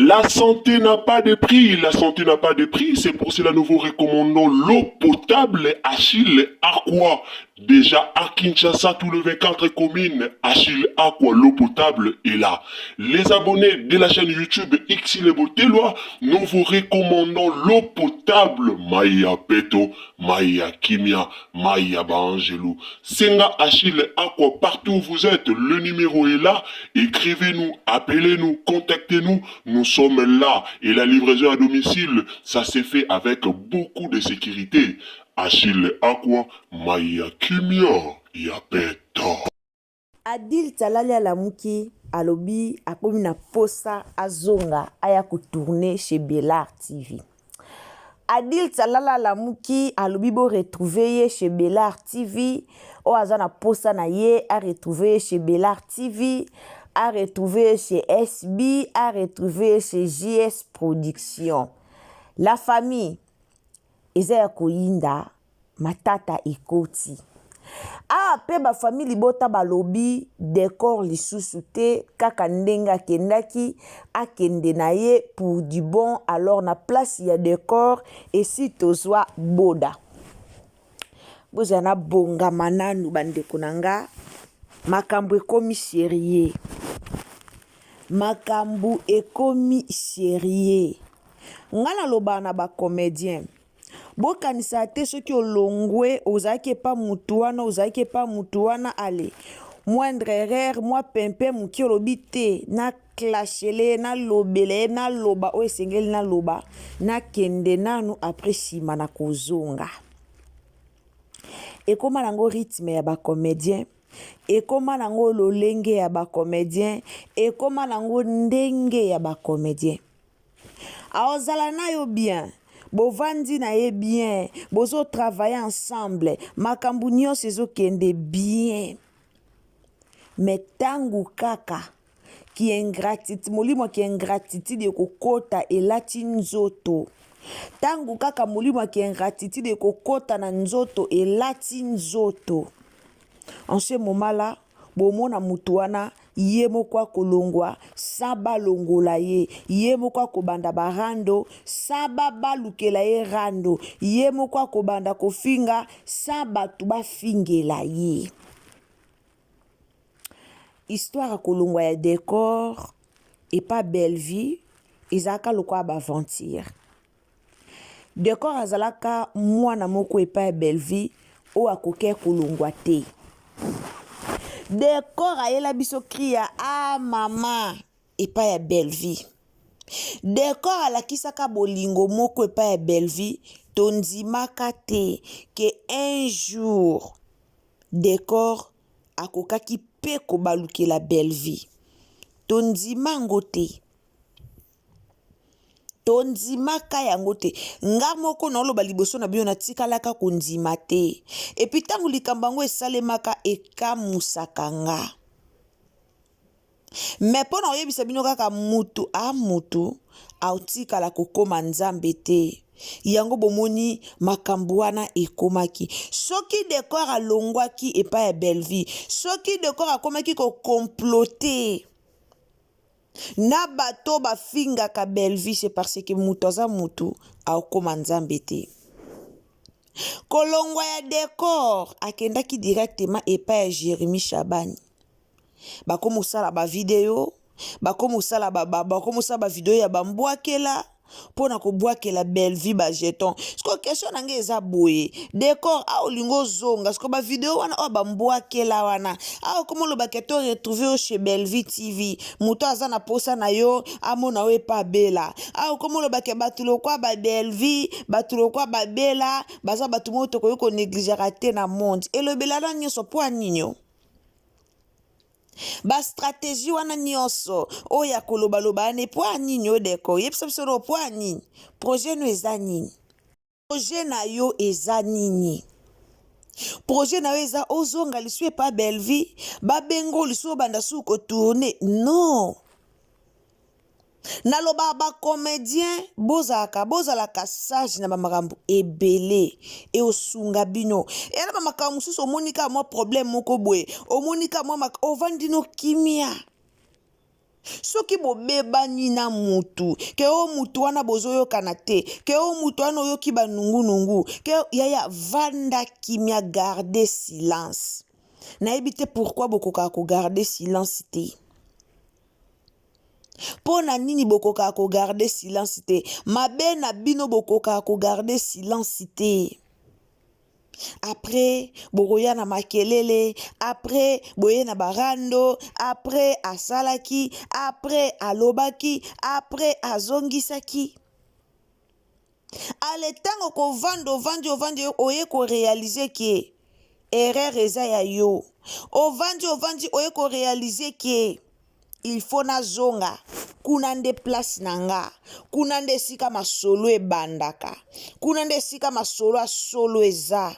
La santé n'a pas de prix, la santé n'a pas de prix, c'est pour cela que nous vous recommandons l'eau potable Achille Aqua. Déjà à Kinshasa, tous les 24 communes, Achille Aqua, l'eau potable est là. Les abonnés de la chaîne YouTube Xile Botelwa, nous vous recommandons l'eau potable Maya Peto, Maya Kimia, Maya Bangelou. Senga Achille Aqua, partout où vous êtes, le numéro est là. Écrivez-nous, appelez-nous, contactez-nous. Nous sommes là. Et la livraison à domicile, ça s'est fait avec beaucoup de sécurité. Achille Aqua, Maya Kimia, Yapeto. Adil Talali Alamuki, alobi, akomi na posa azonga, aya tourner chez Bellard TV. Adil Talala Alamuki, alobi bo retrouver chez Bellard TV. O azana posa na ye, a retrouver chez Bellard TV. A retrouver chez SB, a retrouver chez JS Production. La famille, Ezea Koyinda, Matata Ekoti. Ah, pe ba famille libota ba lobi, décor lisusu te, kaka ndenga kendaki, akende na ye pour du bon, alors na place ya décor, et si tozwa boda. Bozana bonga mananu bandeko nanga, makambu ekomi sérieux. Makambu ekomi sérieux. Ngana loba na ba comédien. Bokanisa te soki olongwe ozaki pa mutuana ozaki pa mutuana ale. Moindre erreur moi pempe muki olobi te na clashele na lobele na loba o esengeli na loba na kende nanu après sima na kozonga. Ekoma nango rythme ya ba comédien. Ekoma nango lolenge ya ba comédien, ekoma nango ndenge ya ba comédien. Aozala na yo bien, bovandi na ye bien, bozo travailler ensemble, makambu nyonso ezokende bien. Mais tangu kaka ki ingratitude, molimo ki ingratitude ekokota elati nzoto. Tangu kaka molimo ki ingratitude ekokota na nzoto elati nzoto. En ce moment-là, bomona mutuana ye moko kolongwa saba longola ye moko kobanda barando saba balukela ye rando ye moko kobanda kofinga saba tuba fingela ye. Histoire kolongwa ya décor et pas belle vie, ezaka lokwa ba aventure. Décor azalaka mwana moko et pas belle vie o akoke kolongwa te. Décor ayela biso cria ah mama et pas ya belle vie. Décor alakisaka bolingo moko et pas ya belle vie tondimaka te que un jour décor akokaki pe kobaluke la belle vie. Tondimango te. Tondimaka yango te nga moko na oloba liboso na bino na tikalaka kondima te et puis tangu likambango esalemaka ekamusaka nga mais pona oyebisa bino kaka mutu autikala kokoma nzambe te yango bomoni makambo wana ekomaki soki décor alongwaki epa ya belle vie soki décor akomaki kokomplote na bato bafinga ka belle vie c'est parce que mutu aza mutu akoma nzambe te. Kolongwa ya décor akendaki directement epa ya Jérémy Chabani. Bakomo sala ba video, bakomo sala ba video ya bambwakela pona ko bwakela belle vie ba jeton. Sko question nange eza boye. Décor a olingo zonga sko ba video wana o bambwakela wana. A komo lo baketo retrouver chez Belle Vie TV. Muto aza na posa na yo amona we pa bela. A komo lo bake batulo kwa ba Belle Vie, batulo kwa ba bela, baza batu moto ko yoko négligera te na monde. Et le bela na nyoso po aninyo. Ba stratégie wana nyonso oya kolobaloba ne po anini odeko yepsa biso po anini projet no eza nini projet na yo eza nini projet na yo eza ozonga lisu epa belle vie babengo lisu banda su ko tourner non naloba ba comédien bozalaka sage na bamakambu ebele e osunga bino e na bamakambu mususu omonika mwa problème moko boye omonika mwa ovandino kimia soki bobebani na mutu ke o mutu wana bozoyokana te ke o mutu wana oyoki banungunungu ke yaya vanda kimia garde silence nayebi te pourquoi bokoka kogarde silence te mpo na nini bokoka kogarde silence te mabe na bino bokoka kogarde silence te après bokoya na makelele après boye na barando après asalaki après alobaki après azongisaki ale ntango ovandi oye korealize ke erreur eza ya yo ovandi oye korealize ke il faut nazonga kuna nde place na nga kuna nde esika masolo ebandaka kuna nde esika masolo asolo eza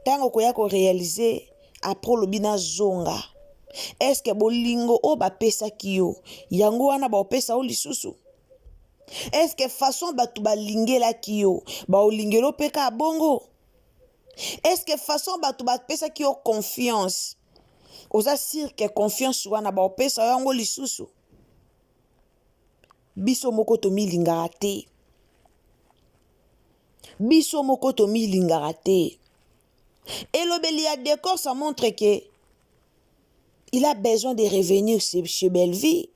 ntango koya korealize apres olobi nazonga eske bolingo oyo bapesaki yo yango wana baopesa yo lisusu eske façon bato balingelaki yo baolingela yo mpe ka bongo eske façon bato bapesaki yo confiance oza sire ke confiance wana baopesa yo yango lisusu biso moko tomilingaka te biso moko tomilingaka te elobeli ya décor ça montre que il a besoin de revenir chez Belleville.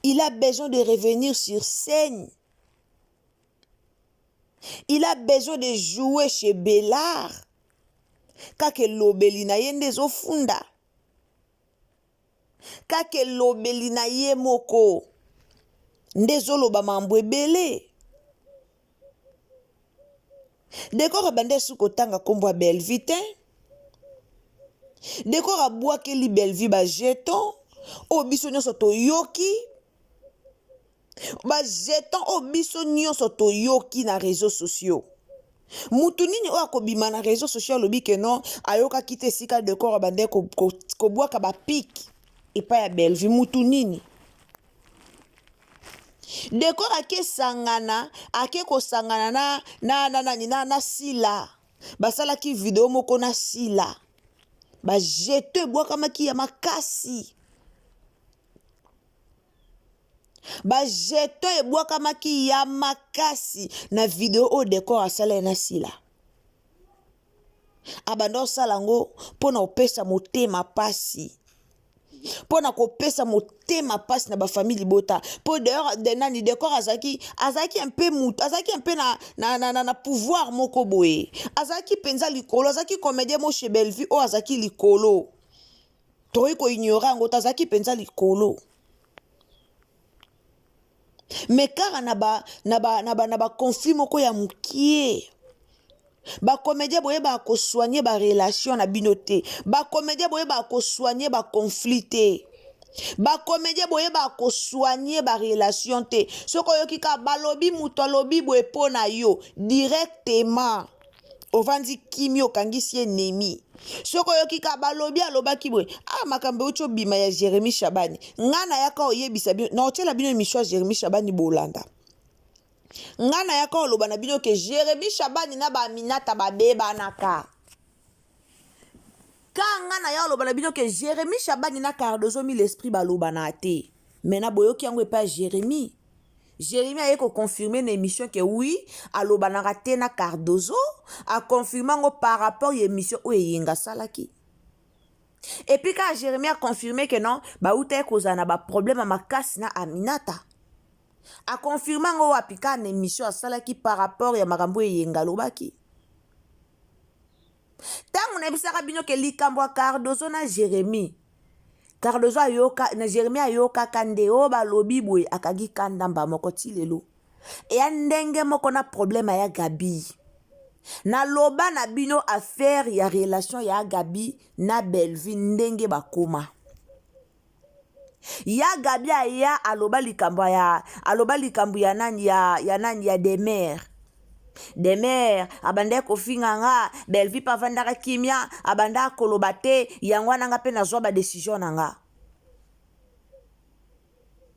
Il a besoin de revenir sur scène. Il a besoin de jouer chez Bellard. Kake lobeli na ye nde zofunda. Kake lobeli na ye moko nde zoloba mambo ebele. Décor abande suko tanga kombo ya Belleville te. Décor abwakeli Belleville ba jeton o biso nyonso toyoki. Ba jeton o biso nyonso toyoki na réseaux sociaux. Mutu nini oyo akobima na réseaux sociaux alobi ke non ayoka kite esika Décor abande kobwaka ba pic epai ya Belleville mutu nini. Décor ake kosangana na sila basalaki video moko na sila bajeto ebwakamaki ya makasi bajeto ebwakamaki ya makasi na video oyo Décor asala na sila abanda osala yango mpona opesa motema pasi pona kopesa motema pasi na bafamili libota po d'ailleurs de nani Décor azaki un peu mutu azaki un peu na pouvoir moko boye azaki penza likolo azaki comédien mo chez Belleville o azaki likolo toyi ko ignore yango azaki penza likolo mais kara na ba conflit moko ya mukie ba comédien boye ba ko soigner ba relation na bino te ba comédien boye ba ko soigner ba conflit te ba comédien boye ba ko soigner ba relation te soko yoki ka balobi muto lobi boye pona yo directement ovandi kimi okangisi ennemi soko yoki ka balobi alobaki boye makambo ucho bima ya Jérémy Shabani ngana yaka oyebisa bino na otela bino émission Jérémy Shabani bolanda ngana yaka oloba na bino ke Jérémy Shabani na ba Aminata babeba naka ka ngana ya oloba na bino ke Jérémy Shabani na Cardozo mi l'esprit baloba na te mena boyoki yango epa Jérémy a ko confirmer na émission que oui aloba na te na Cardozo a confirmer ngo par rapport à émission o yinga salaki et puis quand Jérémy a confirmé que non ba uta kozana ba problème makasi na Aminata a confirmer ngo apika na émission a salaki par rapport ya makambo yinga lobaki tango na bisaka bino ke likambo Cardozo na Jérémy Cardozo ayoka na Jérémy ayoka kande o balobi boye akagi kanda mba moko ti lelo e ya ndenge moko na problème ya Gabi na loba na bino affaire ya relation ya Gabi na Belleville ndenge bakoma ya Gabi aya aloba likambo ya nani ya Demer abanda kofinga nga Belleville pavandaka kimia abanda koloba te yango nanga pe nazwa ba décision nanga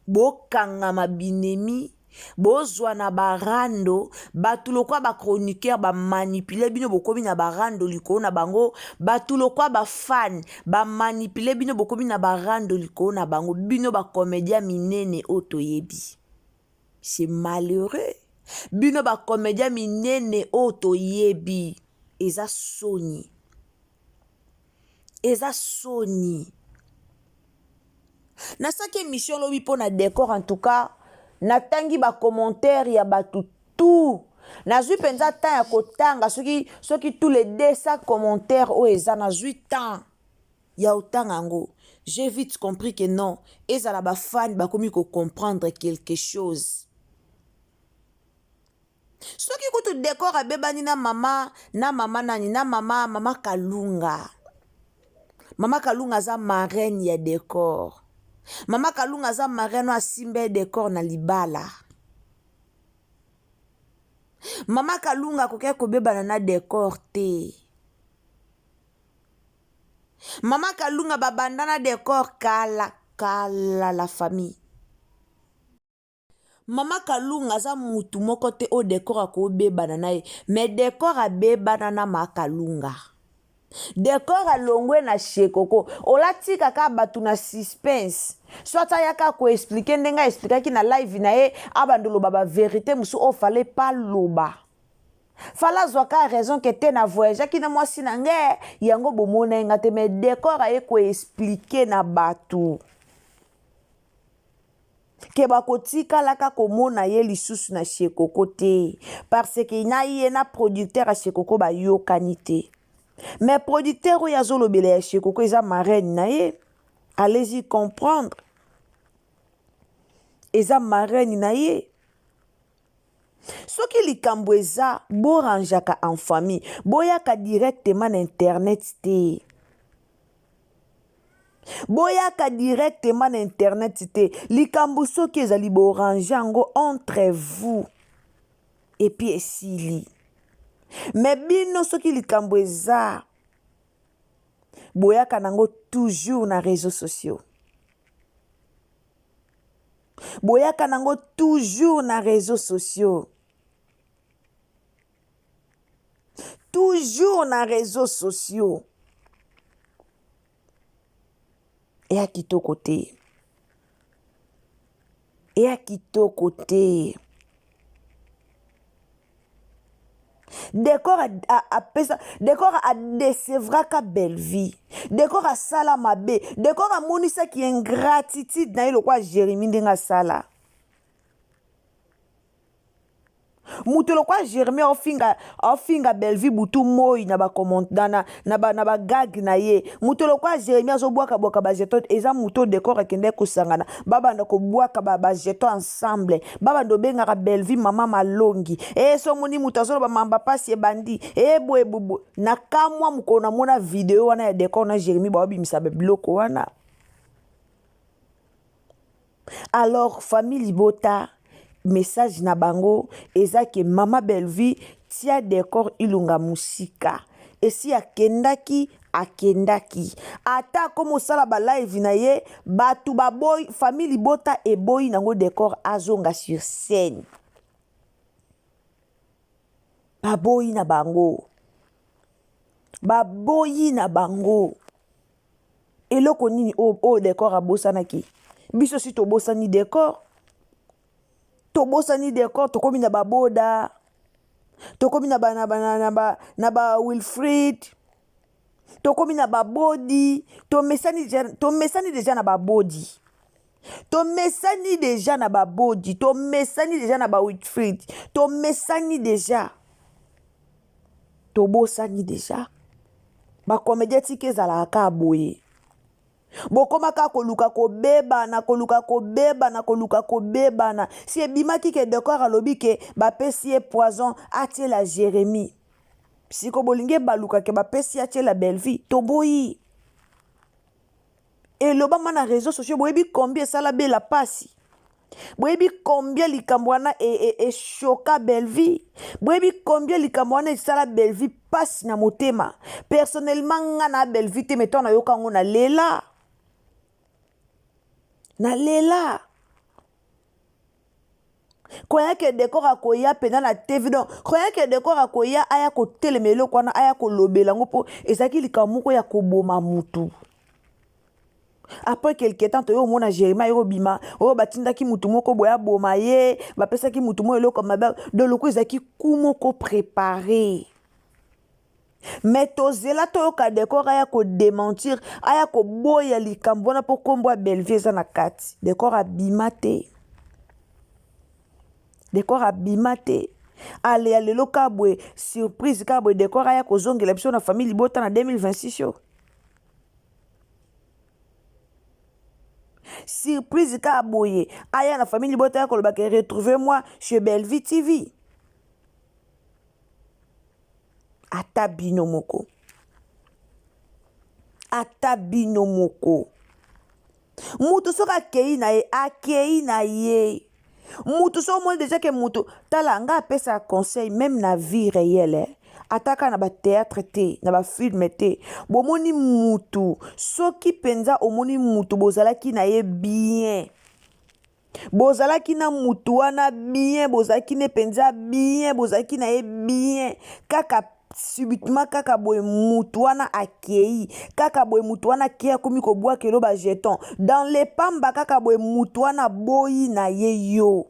bokanga mabinemi bozwa na barando batu lokwa ba chroniqueur ba manipule bino bokomi na barando likolo na bango batu lokwa ba fan ba manipule bino bokomi na barando likolo na bango bino ba comédien minene otoyebi. C'est malheureux. Bino ba comédien minene otoyebi. Eza soni. Eza soni. Na saki émission lobi po na décor en tout cas natangi ba commentaire ya batu tout. Nazui penza temps ya kotanga soki tous les 200 commentaires o eza nazui temps ya otanga ngo. J'ai vite compris que non, ezala ba fan bakomi ko comprendre quelque chose. Soki kutu décor abebani na mama nani na mama Kalunga. Mama Kalunga za marraine ya décor. Mama Kalunga za marraine wa simbe décor na libala. Mama Kalunga koke kobebana na décor te. Mama Kalunga babandana décor kala la famille. Mama Kalunga za mutu moko te o décor akobebana na ye. Mais décor abebana na Mama Kalunga. Décor alongwe na Shekoko. Olati kaka batu na suspense. Soit yaka ko expliquer ndenga expliquer ki na live na ye abandolo baba vérité musu o fallait pas loba. Fala zwaka raison que te na voyage ki na mwasi na nge yango bomona nga te mais décor aye ko expliquer na batu. Ke bakotika laka komona ye lisusu na Shekoko te parce que na ye na producteur a Shekoko ba yokani te. Mais producteur oyo azolobela ya Shekoko eza marraine na ye. Allez-y comprendre. Eza marraine na ye. Soki likambo eza boranjaka en famille, boyaka directement na internet te. Boyaka directement na internet te. Likambo soki ezali boranjango entre vous. Et puis esili. Mais bino soki likambo eza boyaka nango toujours na réseaux sociaux. Boyaka nango toujours na réseaux sociaux. Toujours na réseaux sociaux. Et à kitoko te. Et à kitoko te. Décor a décevra ka belle vie. Décor a sala mabe. Décor a monisa qui ingratitude na lo kwa Jérémie ndenga sala. Mutelo kwa Jérémie ofinga belle vie butu moi na ba comment na ba gag na ye. Mutelo kwa Jérémie azobwaka ba jeton eza muto décor akende kusangana. Baba ndako bwaka ba jeton ensemble. Baba ndo benga ka belle vie mama malongi. So moni mutazo ba mamba pasi e bandi. Boy bubu na kamwa mukona mona video wana ya décor na Jérémie ba bimisa be bloko wana. Alors famille Libota message na bango eza ke mama Bellevie tia décor ilunga musika esi akendaki ata komo sala ba live na ye batu ba boy famille Libota e boy nango décor azonga sur scène ba boy na bango eloko nini o décor abosanaki biso si to bosani décor tobosani décor tokomi na baboda tokomi na ba Wilfried tokomi na babodi tomesani déjà na babodi tomesani déjà na babodi tomesani déjà na ba Wilfried tomesani déjà tobosani déjà ba comédien tike ezalaka boye bokoma ka koluka kobebana si ebimaki ke décor alobi ke bapesi poison atie la Jérémie siko bolinge baluka ke bapesi atie la Bellevie toboyi eloba mana réseaux sociaux boyebi combien sala bela pasi boyebi combien likambo wana choka Bellevie boyebi combien likambo wana sala Bellevie pasi na motema personnellement nga na Bellevie te meto na yoka ngo na lela Croyant que décor à koya pendant la TV donc croyant que décor à koya aya ko telemelo kwana aya ko lobela ngopo ezaki likamoko ya koboma mutu. Après quelque temps to yo mona Jérémie yo bima o batindaki mutu moko boya boma ye bapesaki mutu mo eloko mabe de loko ezaki kumoko préparé. Mais tozela toyoka décor aya ko démentir aya ko boya likambo na po kombo Bellevue eza na kati décor abimate. Décor abimate. Ale alelo kabwe surprise kabwe décor aya ko zongela biso na famille Libota na 2026 yo. Surprise kabwe aya na famille Libota ya koloba ke retrouvez-moi chez Bellevue TV. Ata bino moko. Ata bino moko. Mutu soka akei na ye akei na ye. Mutu so mo déjà que mutu tala nga pesa conseil même na vie réelle. Ataka na ba théâtre te na ba film te. Bomoni mutu soki penza omoni mutu bozalaki na ye bien. Bozalaki na mutu wana bien bozalaki ne penza bien bozalaki na ye bien kaka subitement kaka boye mutu wana akei kaka boye mutu wana kia komi ko bwa kelo ba jeton dans les pamba kaka boye mutu wana boyi na ye yo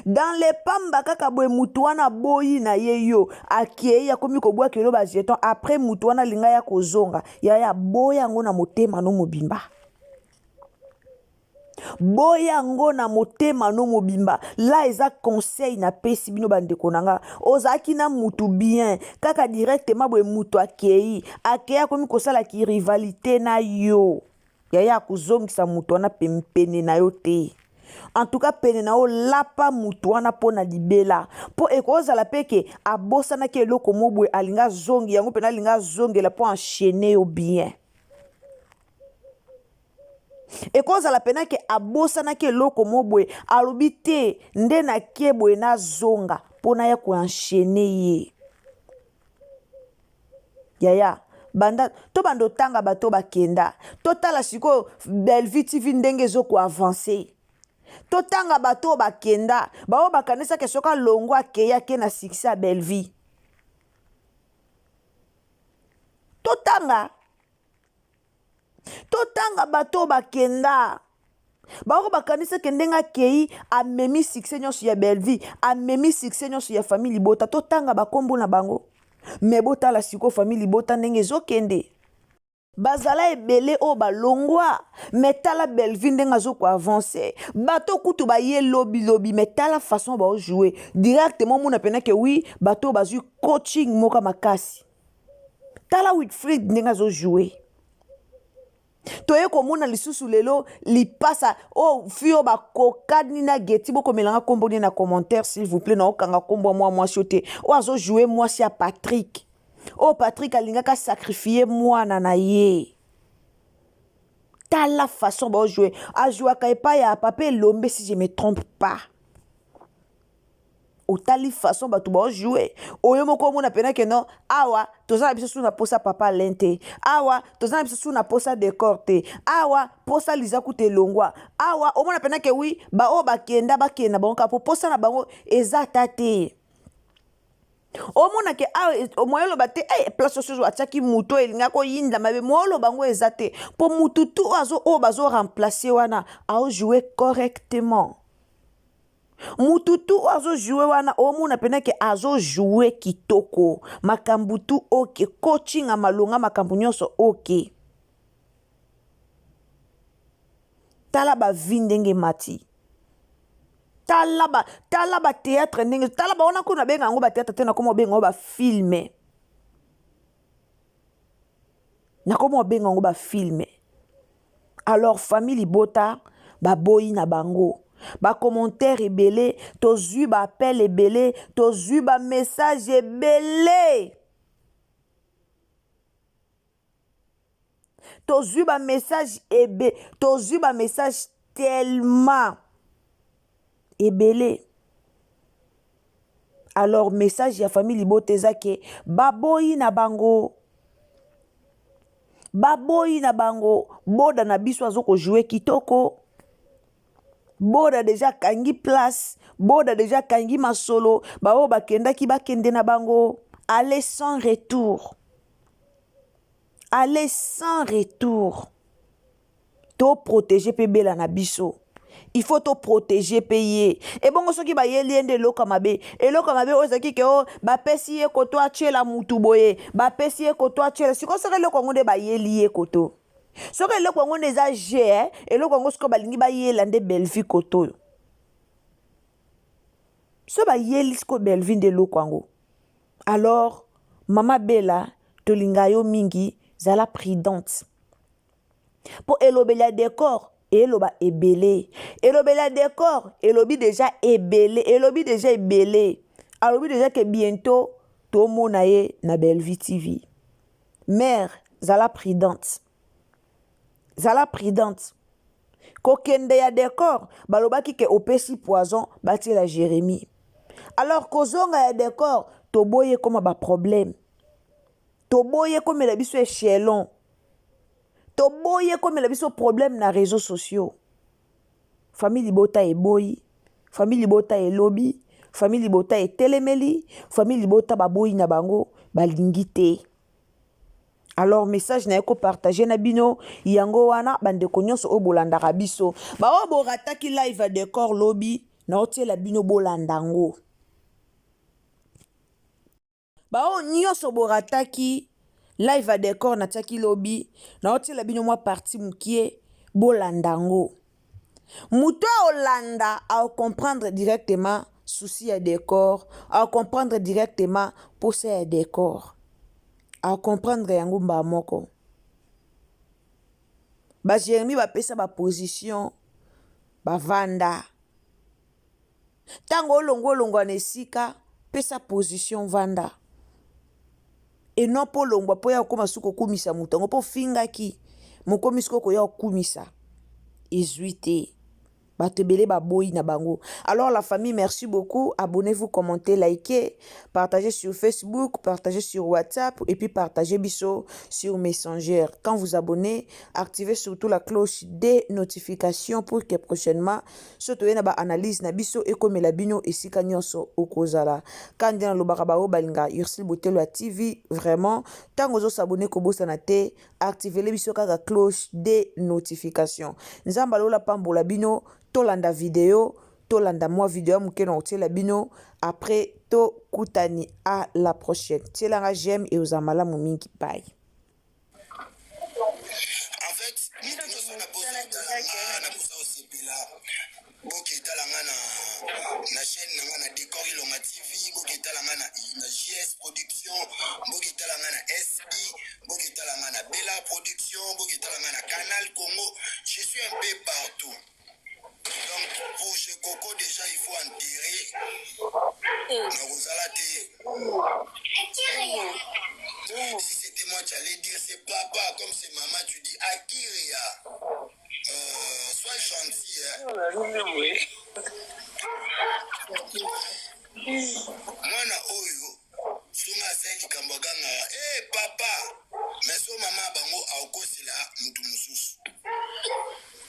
dans les pamba kaka boye mutu wana boyi na ye yo akei ya komi ko bwa kelo ba jeton après mutu wana linga ya kozonga ya boya ngo na motema no mobimba boya ngo na motema no mobimba la eza conseil na pesi bino bandeko nanga ozaki na mutu bien kaka directement boye mutu akei akomi kosala ki rivalité na yo ya kuzongisa mutu wana pempene na yo te. En tout cas pene na o lapa mutu wana pona libela po ekozala peke abosana ke eloko mobwe alinga zongi yango pena alinga zongela po enchaîner yo bien. Ekozala pena ke abosana ke eloko mobwe alobi te nde na kebwe na zonga pona ya ko enchaîner ye. Yaya banda to bando tanga bato bakenda totala siko Bellevue TV ndenge zoko avancer. Totanga bato bakenda bao bakanisa ke soka longo akeya ke na succès à Bellevue. Totanga bato bakenda bao bakanisa ke ndenga kei amemi succès nyonso ya Bellevue amemi succès nyonso ya famille Libota totanga bakombo na bango me botala siko famille Libota ndenge zokende bazala ebele o balongwa metala Bellevue ndenga zoko avancer bato kutu ba ye lobi metala façon ba jouer directement mona pena ke oui bato bazui coaching moka makasi tala Wilfried ndenga zo jouer toye komona lisusu lelo lipasa fio ba kokani na geti boko melanga kombo na commentaire s'il vous plaît na okanga kombo moi chote azo jouer moi si a Patrick Patrick alingaka sacrifier mwana na ye tala façon ba jouer a jouer ka epa ya papa Lombe si je me trompe pas otali façon ba to ba jouer oyo moko mona pena ke non awa tozana biso na posa papa lente awa tozana biso na posa décor te awa posa lizaku te longwa awa omona pena ke oui ba bakenda bango ka posa na bango eza tate omona ke moyolo bate place soso ataki muto elinga ko yinda mabe moyolo bango eza te po mutu tu bazo remplacer wana a jouer correctement. Mututu azo jouer wana omuna pena ke azo jouer kitoko makambutu ok coaching amalonga makambu nyonso ok tala ba vindenge mati tala ba théâtre ndenge tala ba ona ko na benga ngo ba théâtre te na komo benga ngo ba filme na komo benga ngo ba filme. Alors famille Libota ba boyi na bango ba commentaire ebele tozui ba appel ebele tozui ba message ebele tozui ba message tozui ba message tellement ebele. Alors message ya famille Libota ezake baboyi na bango boda na biso azoko jouer kitoko boda déjà kangi place, boda déjà kangi masolo, bao bakendaki bakende na bango, allez sans retour. Allez sans retour. To protéger pe bela na biso. Il faut te protéger payer. Et bon soki ba yeliende loka mabe. Et loka mabe ozaki ke o ba pesi ye koto achela mutu boye. Ba pesi ye koto achela. Siko sere loka ngonde ba yeli ye koto. Soki loka ngonde za je et loka ngonde siko balingi ba yelande belvi koto. So ba yeli siko belvi de loka ngo. Alors mama bela tolinga yo mingi zala prudente. Pour elobela décor eloba ebele. Elobela décor elobi déjà ebele. Elobi déjà ebele. Alobi déjà que bientôt to mona ye na Bellevue TV. Mère zala prudente. Zala prudente. Kokende ya décor balobaki ke opesi poison bati la Jérémie. Alors kozonga ya décor toboye comme ba problème. Toboye comme la biso échelon. Toboye comme la biso problème na réseaux sociaux. Famille libota e boyi, famille libota e lobby, famille libota e telemeli, famille libota baboyi na bango balingite. Alors message na eko partager na bino yango wana bande konyoso o bolanda biso. Ba o borataki live décor lobby na otiela bino bolandango. Ba o nyoso borataki live à décor na taki lobby na otiela bino mwa parti mukie bolandango. Muto Olanda à comprendre directement souci à décor, à comprendre directement pousser à décor, à comprendre yango mba moko. Ba Jérémie ba pesa ba position ba vanda. Tango longo nesika pesa position vanda. Et non po longwa po ya koma suko kumisa mutango po finga ki mokomi suko ko ya kumisa ezuite batebele ba boyi na bango. Alors la famille, merci beaucoup, abonnez-vous, commentez, likez, partagez sur Facebook, partagez sur WhatsApp et puis partagez biso sur Messenger. Quand vous abonnez, activez surtout la cloche des notifications pour que prochainement surtout na ba analyse na biso et comme la bino esika nyonso okozala. Quand dans le barabao balinga Ursil Botelo la TV, vraiment tant aux s'abonner ko bossa na te, activez les biso ka cloche des notifications. Nzamba lola pambola bino tolanda vidéo, tolanda moi vidéo mouke na otie la bino, après to kutani à la prochaine. Tielanga j'aime et aux amala momingi bye. En fait, nous sommes na chaîne na décor ilonga TV, boketalanga na JS production, boketalanga na SI, boketalanga na Bella production, boketalanga na Canal Congo. Je suis un peu partout. Donc pour chez Coco déjà il faut enterrer. Si c'était moi tu allais dire c'est papa, comme c'est maman tu dis Akiria. Sois gentil Mwana oyo songa seli kambaganga papa mais so mama bango aokosela mutu mususu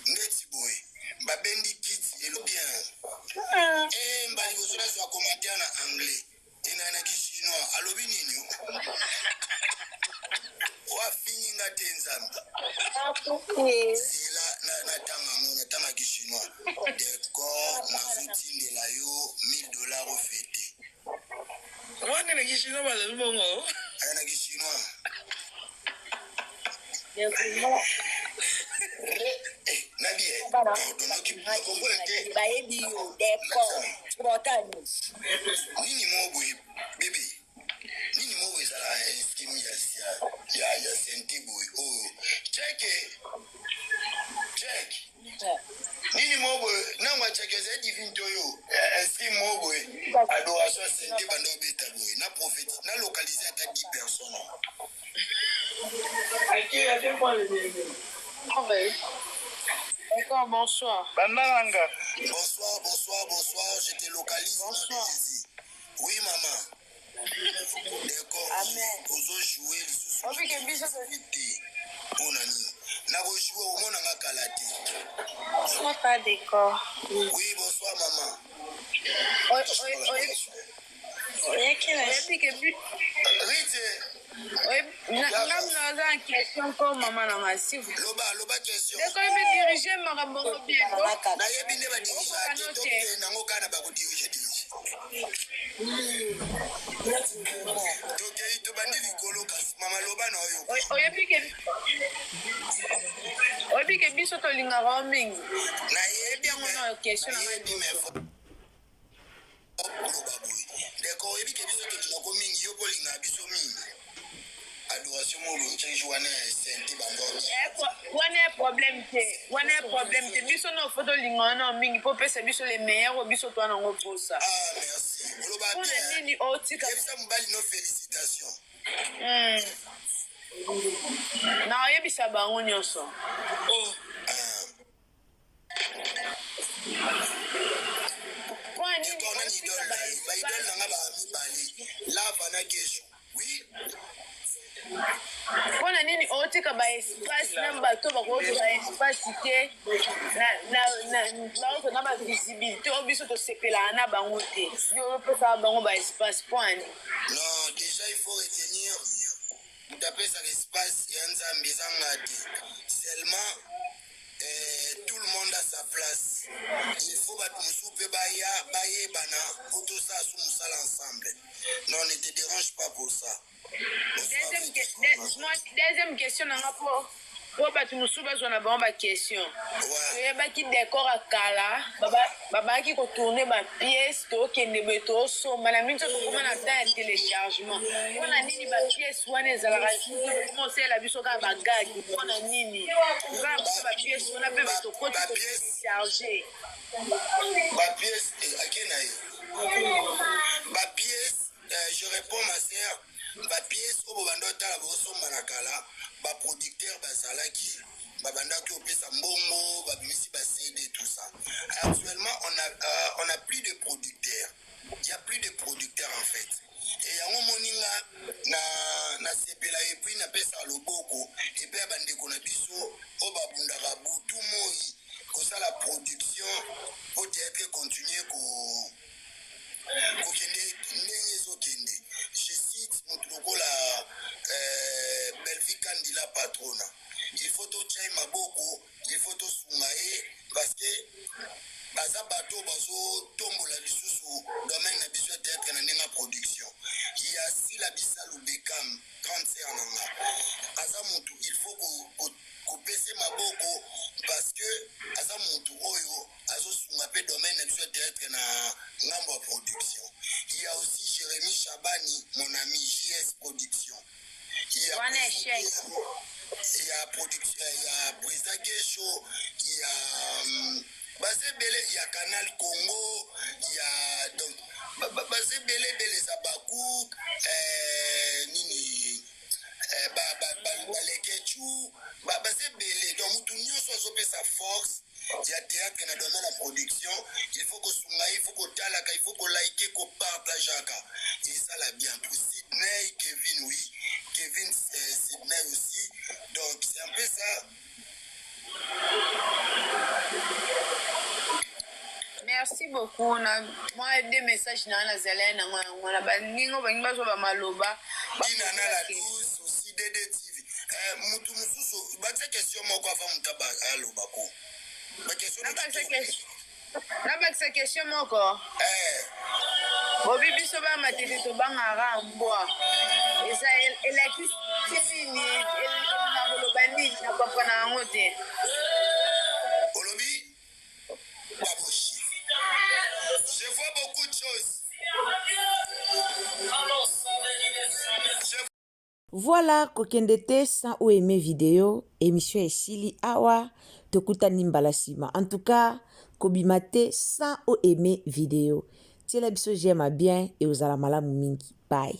ndeti boy babendi kit elo bien mbali bozona zo commentaire na anglais ina na chinois alobi nini wa fininga tenzambi sila na tanga chinois d'accord na zutinde la yo $1000 au fête wana na chinois bala bongo ana chinois nini mobwe bébé nini mobwe sala scheme ya senti boy oh check nini mobwe nangwa check za divinto yo scheme mobwe adoration senti bando beta boy na prophétie na localiser à 10 personnes. D'accord, bonsoir. Bonsoir, je te localise. Bonsoir. Oui, maman. D'accord. Amen. Ozo jouer les sous. On fait que pour nani. Na go jouer au monde nga kalate. Papa décor. Oui, bonsoir, maman. Rite, Naza en question comme maman na masifu. loba question. Dès qu'on veut diriger makambo bien. Nayebi nde badirige ate toke nango kana bakodirige dirige. Tokei tobandi likolo kasi mama loba na oyo. Oyebi ke biso tolingaka mingi. Nayebi yango na question na nayebi me fo. Deko oyebi ke biso tolingako mingi yo kolinga biso mingi. Adoration mo lunche wana senti bamboni. Wana problème te biso no photo linga na mingi po pesa biso les meilleurs biso to na ngo posa. Ah merci. Oloba bien. Pour nini otika. Yebisa mbali no félicitations. Na oyebisa bango nyonso. Pona nini otika ba espace na bato bakozo ba espace te na ba visibilité obiso to sepela na bango te yo pesa bango ba espace point. Non, déjà il faut retenir d'après cet espace seulement tout le monde a sa place. Il faut battre tout ça ensemble. Non, ne te dérange pas pour ça. Deuxième question, po batu musu bazona bango ba question oyebaki décor akala babaki kotourne ba pièce tokende boye tosomba na mingi tokoma na temps ya téléchargement mpona nini ba pièce wana ezalaka mosela biso kaka bagagi mpona nini kaka biso ba pièce wana mpe batokoti télécharge bapièce akena ye bapièce je réponds ma sœur bapièce oyo banda otala bosomba na kala baproducteur bazalaki babandaki opesa mbongo babimisi bacd tout ça. Actuellement on a plus de producteurs, il y a plus de producteurs en fait et yango moninga na sepela et puis na pesa loboko et puis bandeko na biso o babundaka butu moi kosala production pour être continuer kokende ndenge ezokende. Je cite motulokola Belvi Kandila Patrona. Il faut to chai maboko, il faut to sungae parce que baza bato bazo tombola lisusu domaine na biso théâtre na ndenga production. Il y a si la bisalu bekam 30 heures nanga. Aza mutu il faut ko pese maboko parce que aza mutu oyo azo sunga pe domaine na biso théâtre na ngambo production. Il y a aussi Jérémy Chabani, mon ami JS Production. Il y a production, il y a Brisa Gesho, il y a Basé Belé, il y a Canal Congo, il y a donc Basé Belé Zabakou, Nini, Balekechu, Basé Belé. Donc tout le monde a sa force. Il y a théâtre qui a donné la production. Il faut que il faut que talaka, il faut que like, que partage. Et ça l'a bien pour Sydney, Kevin, oui. Kevin, Sydney aussi. Donc c'est un peu ça. Merci beaucoup. Moi, des messages dans la zélène, on a baningo, baningo, baningo, maloba. Dinana la douce aussi, DDTV. Moutou Moussou, bah, question, moi, quoi, femme, taba, allo, bako. Nabakisa question moko bobi biso bamatete tobangaka mbwa eza elakisi nini nakoloba nini na papa na yango te olobi baboshi je vois beaucoup de choses. Voilà kokende te sans ou aimer vidéo émission esili awa tokutani mbala nsima. En tout cas kobimate sans ou aimer vidéo tiela biso j'aime bien et ozala malamu mingi. Bye.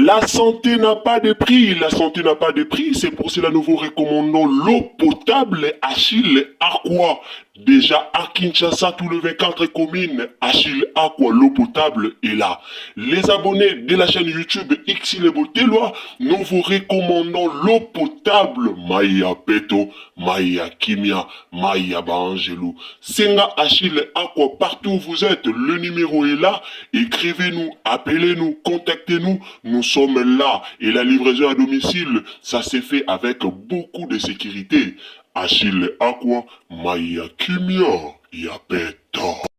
La santé n'a pas de prix, la santé n'a pas de prix, c'est pour cela nous vous recommandons l'eau potable Achille Aqua. Déjà à Kinshasa, tous les 24 communes, Achille Aqua, l'eau potable est là. Les abonnés de la chaîne YouTube Xile Botelwa, nous vous recommandons l'eau potable Maya Peto, Maya Kimia, Maya Bangelou. Senga Achille Aqua, partout où vous êtes, le numéro est là. Écrivez-nous, appelez-nous, contactez-nous. Nous sommes là. Et la livraison à domicile, ça s'est fait avec beaucoup de sécurité. Achille Aqua, Maya Kimia, Yapeto.